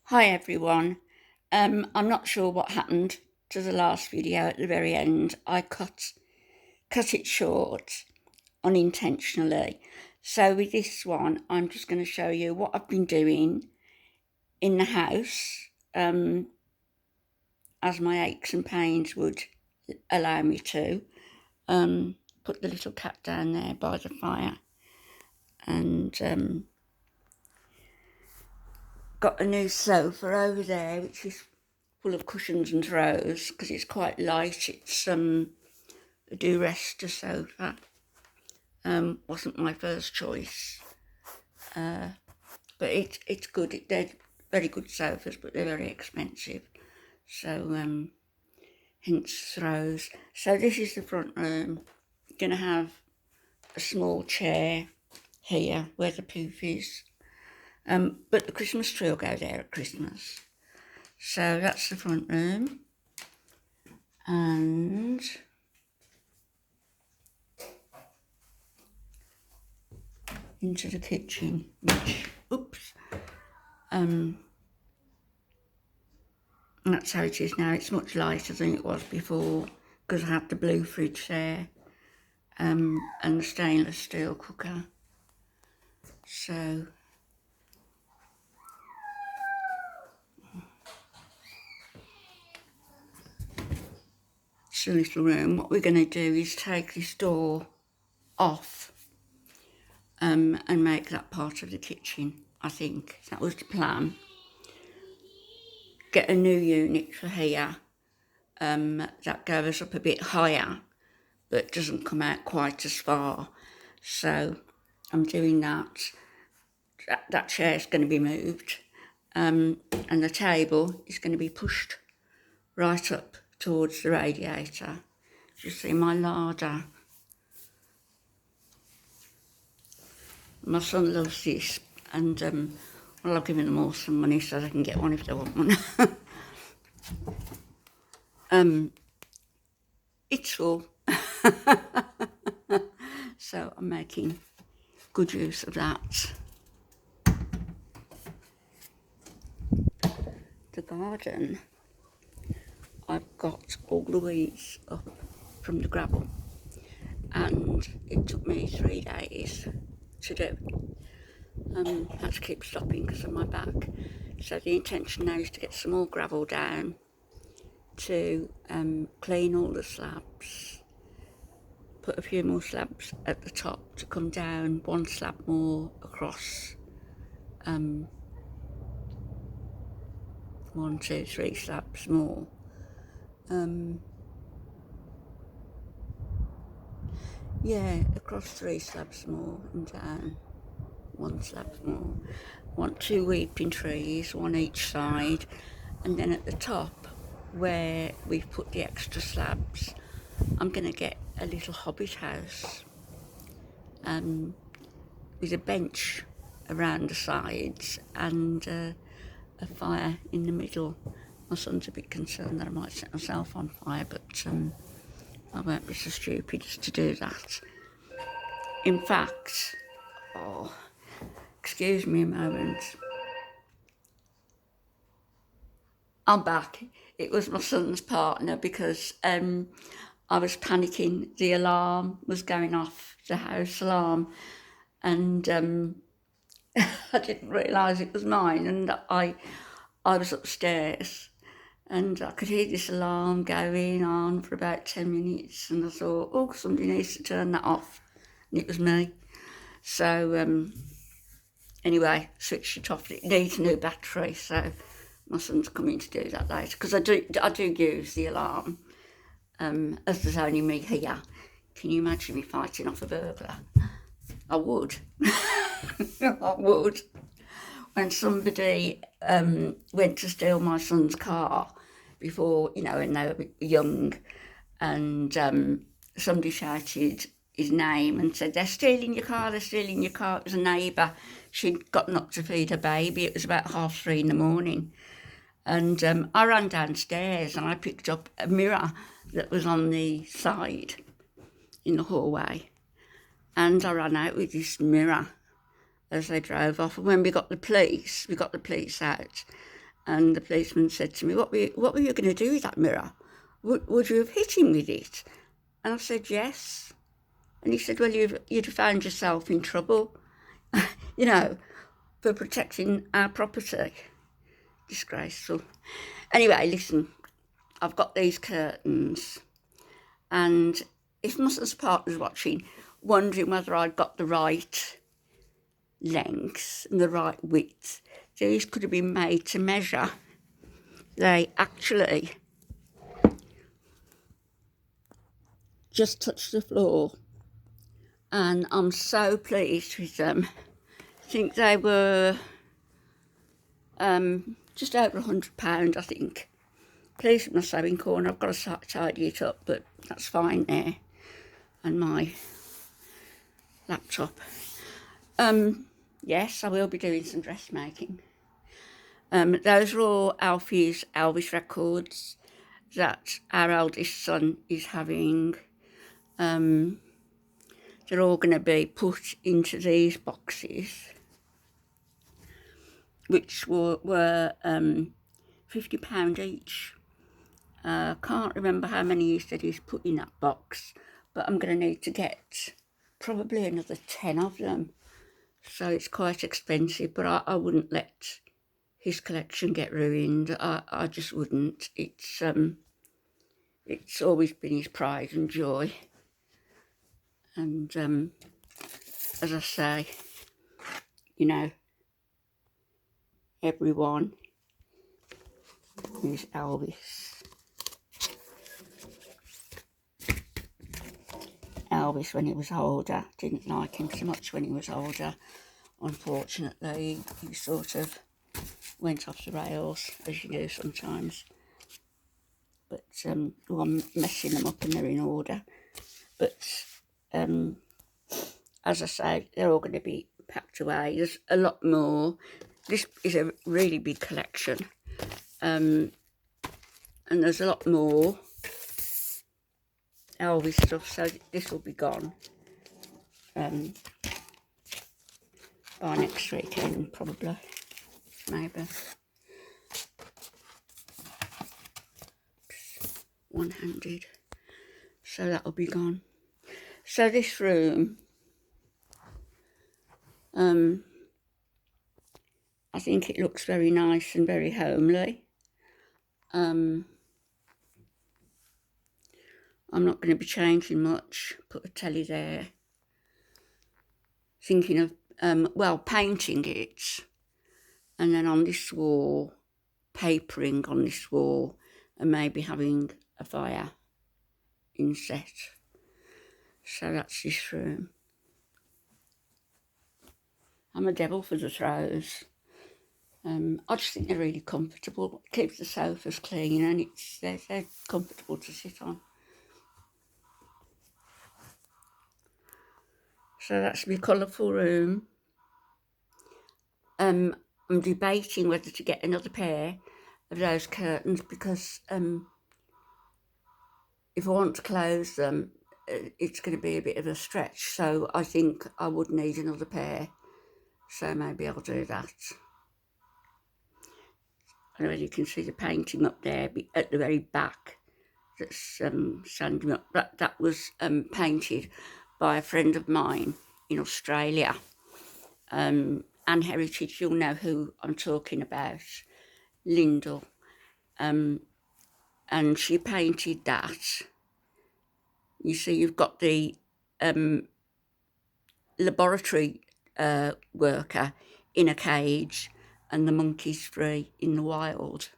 Hi everyone. I'm not sure what happened to the last video at the very end. I cut it short unintentionally. So with this one, I'm just going to show you what I've been doing in the house, as my aches and pains would allow me to. Put the little cat down there by the fire, and got a new sofa over there, which is full of cushions and throws because it's quite light. It's a do-rester sofa. Wasn't my first choice, but it's good. They're very good sofas, but they're very expensive. So hence throws. So this is the front room. Gonna have a small chair here where the poof is. But the Christmas tree will go there at Christmas. So that's the front room. And into the kitchen, which, that's how it is now. It's much lighter than it was before because I have the blue fridge there, and the stainless steel cooker. So it's a little room. What we're going to do is take this door off, and make that part of the kitchen. I think that was the plan. Get a new unit for here, that goes up a bit higher but doesn't come out quite as far. So I'm doing that. That chair's going to be moved, and the table is going to be pushed right up towards the radiator. You see my larder. My son loves this, and well, I've given them all some money so they can get one if they want one. It's full. So I'm making good use of that. The garden, I've got all the weeds up from the gravel, and it took me 3 days to do. Had to keep stopping because of my back. So the intention now is to get some more gravel down, to clean all the slabs, put a few more slabs at the top to come down, one slab more across, 1, 2, 3 slabs more. Yeah, across 3 slabs more and down 1 slab more. Want 2 weeping trees, 1 each side, and then at the top where we've put the extra slabs, I'm going to get a little hobbit house, with a bench around the sides and a fire in the middle. My son's a bit concerned that I might set myself on fire, but I won't be so stupid as to do that. In fact, excuse me a moment. I'm back. It was my son's partner because I was panicking. The alarm was going off, the house alarm, and I didn't realise it was mine. And I was upstairs, and I could hear this alarm going on for about 10 minutes, and I thought, oh, somebody needs to turn that off, and it was me. So anyway, switched it off. It needs a new battery, so my son's coming to do that later, because I do use the alarm, as there's only me here. Can you imagine me fighting off a burglar? I would. I would. When somebody went to steal my son's car before, when they were young, and somebody shouted his name and said, they're stealing your car, they're stealing your car. It was a neighbour. She'd gotten up to feed her baby. It was about 3:30 in the morning. And I ran downstairs and I picked up a mirror that was on the side in the hallway. And I ran out with this mirror as they drove off. And when we got the police out, And the policeman said to me, what were you going to do with that mirror? Would you have hit him with it? And I said, yes. And he said, well, you'd have found yourself in trouble, you know, for protecting our property. Disgraceful. Anyway, listen, I've got these curtains, and if my son's partner's watching, wondering whether I'd got the right length and the right width, these could have been made to measure. They actually just touched the floor, and I'm so pleased with them. I think they were just over £100, I think. Pleased with my sewing corner. I've got to tidy it up, but that's fine there. And my laptop. Yes, I will be doing some dressmaking. Those are all Alfie's Elvis records that our eldest son is having. They're all going to be put into these boxes, which were £50 each. Can't remember how many he said he's put in that box, but I'm going to need to get probably another 10 of them. So it's quite expensive, but I wouldn't let his collection get ruined. I just wouldn't. It's always been his pride and joy. And as I say, you know, everyone is Elvis. Elvis when he was older. Didn't like him so much when he was older. Unfortunately, he sort of went off the rails, as you do sometimes. But well, I'm messing them up and they're in order. But as I say, they're all going to be packed away. There's a lot more. This is a really big collection. And there's a lot more Elvis stuff, so this will be gone by next weekend, probably, maybe. 100, so that'll be gone. So this room, I think it looks very nice and very homely. I'm not going to be changing much. Put a telly there. Thinking of, well, painting it. And then on this wall, papering on this wall, and maybe having a fire inset. So that's this room. I'm a devil for the throws. I just think they're really comfortable. It keeps the sofas clean, and they're comfortable to sit on. So that's my colourful room. I'm debating whether to get another pair of those curtains, because if I want to close them, it's going to be a bit of a stretch. So I think I would need another pair. So maybe I'll do that. I don't know whether you can see the painting up there at the very back that's standing up. That was painted by a friend of mine in Australia. Anne Heritage, you'll know who I'm talking about, Lyndall. And she painted that. You see, you've got the laboratory worker in a cage and the monkeys free in the wild.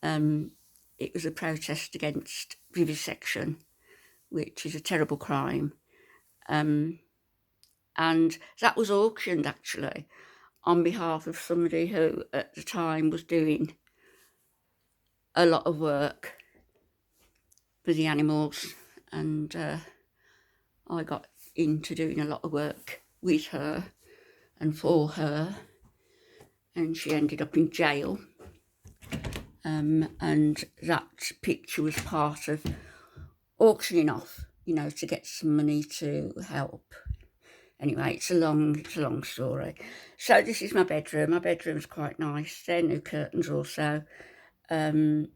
It was a protest against vivisection, which is a terrible crime. And that was auctioned, actually, on behalf of somebody who at the time was doing a lot of work for the animals. And I got into doing a lot of work with her and for her. And she ended up in jail. And that picture was part of auctioning off, you know, to get some money to help Anyway, it's a long story. So this is my bedroom. My bedroom's quite nice. They're new curtains also. The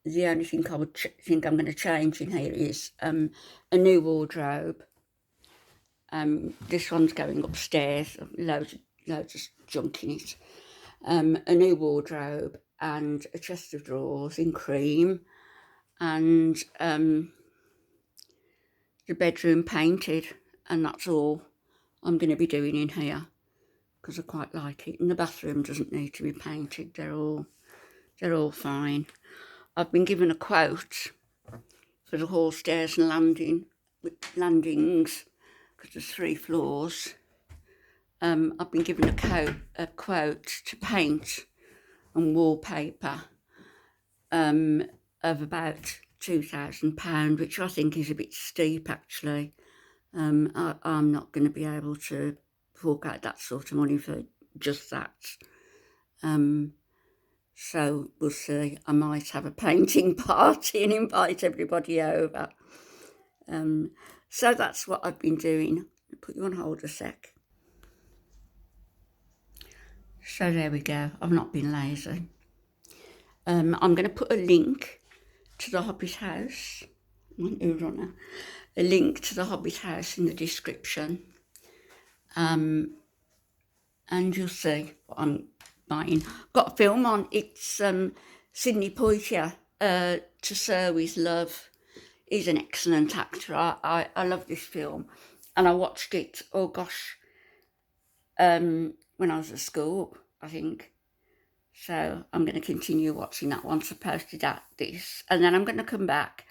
only thing I would think I'm going to change in here is a new wardrobe. This one's going upstairs. Loads of junk in it. A new wardrobe and a chest of drawers in cream, and the bedroom painted, and that's all I'm going to be doing in here because I quite like it. And the bathroom doesn't need to be painted. They're all fine. I've been given a quote for the hall stairs and landings because there's 3 floors. I've been given a quote to paint and wallpaper of about £2,000, which I think is a bit steep actually. I'm not going to be able to fork out that sort of money for just that. So we'll see. I might have a painting party and invite everybody over. So that's what I've been doing. I'll put you on hold a sec. So there we go. I've not been lazy. I'm going to put a link to the Hobbit house. A link to the Hobbit house in the description. And you'll see what I'm buying. Got a film on. It's Sidney Poitier, To Sir With Love. He's an excellent actor. I love this film. And I watched it, oh gosh, when I was at school, I think. So I'm going to continue watching that once I posted this. And then I'm going to come back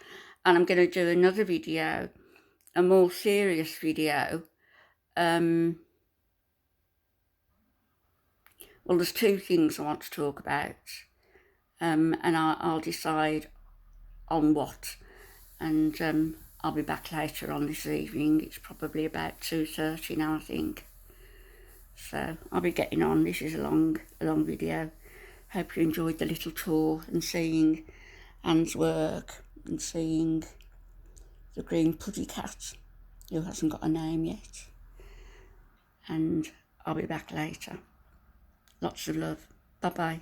and I'm going to do another video, a more serious video. Well, there's 2 things I want to talk about. And I'll decide on what. And I'll be back later on this evening. It's probably about 2:30 now, I think. So I'll be getting on. This is a long video. Hope you enjoyed the little tour and seeing Anne's work and seeing the green puddy cat who hasn't got a name yet. And I'll be back later. Lots of love. Bye-bye.